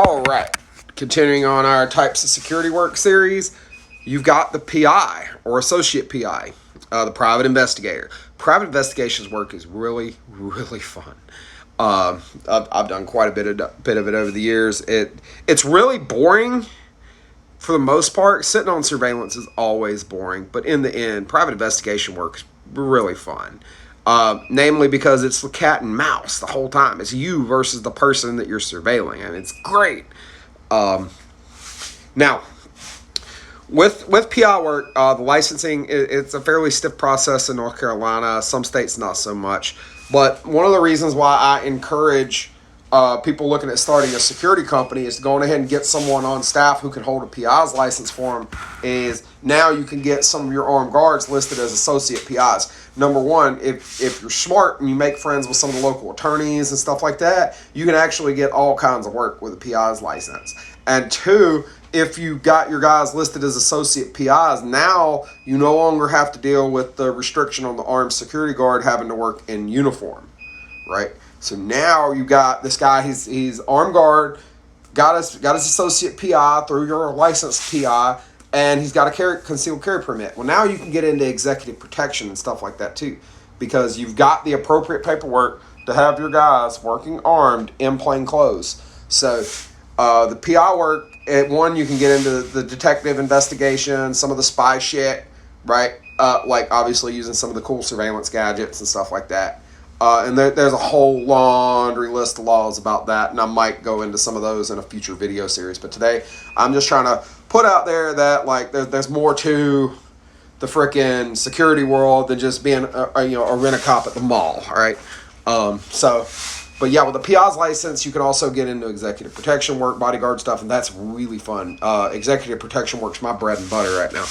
All right, continuing on our types of security work series, you've got the PI or associate PI, the private investigator. Private investigations work is really, really fun. I've done quite a bit of it over the years. It's really boring for the most part. Sitting on surveillance is always boring, but in the end, private investigation work is really fun. Namely because it's the cat and mouse the whole time. It's you versus the person that you're surveilling, and it's great. Now, with PI work, the licensing, it's a fairly stiff process in North Carolina. Some states not so much. But one of the reasons why I encourage people looking at starting a security company is to go ahead and get someone on staff who can hold a PI's license for them. Is now you can get some of your armed guards listed as associate PIs. Number one, if you're smart and you make friends with some of the local attorneys and stuff like that, you can actually get all kinds of work with a PI's license. And two, if you got your guys listed as associate PIs, now you no longer have to deal with the restriction on the armed security guard having to work in uniform, right? So now you got this guy, he's armed guard, got his associate PI through your licensed PI, and he's got a concealed carry permit. Well, now you can get into executive protection and stuff like that too, because you've got the appropriate paperwork to have your guys working armed in plain clothes. So the PI work, one, you can get into the detective investigation, some of the spy shit, right? Like obviously using some of the cool surveillance gadgets and stuff like that. And there's a whole laundry list of laws about that, and I might go into some of those in a future video series. But today, I'm just trying to put out there that like there's more to the frickin' security world than just being a rent-a-cop at the mall. All right, But yeah, with the PI's license, you can also get into executive protection work, bodyguard stuff, and that's really fun. Executive protection work's my bread and butter right now.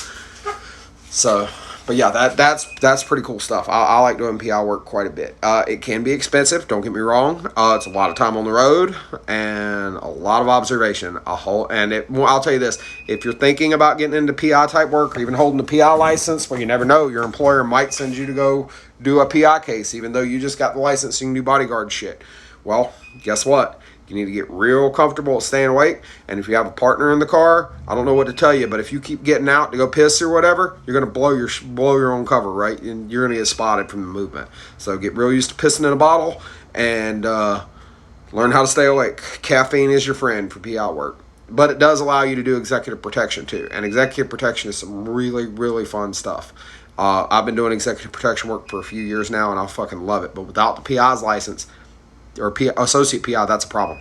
So, but yeah, that's pretty cool stuff. I like doing PI work quite a bit. It can be expensive, don't get me wrong. It's a lot of time on the road and a lot of observation. I'll tell you this, if you're thinking about getting into PI type work or even holding a PI license, well, you never know, your employer might send you to go do a PI case, even though you just got the license, so you can do bodyguard shit. Well, guess what? You need to get real comfortable at staying awake. And if you have a partner in the car, I don't know what to tell you, but if you keep getting out to go piss or whatever, you're going to blow your own cover, right? And you're going to get spotted from the movement. So get real used to pissing in a bottle and learn how to stay awake. Caffeine is your friend for PI work. But it does allow you to do executive protection too. And executive protection is some really, really fun stuff. I've been doing executive protection work for a few years now, and I fucking love it. But without the PI's license, or associate PI, that's a problem.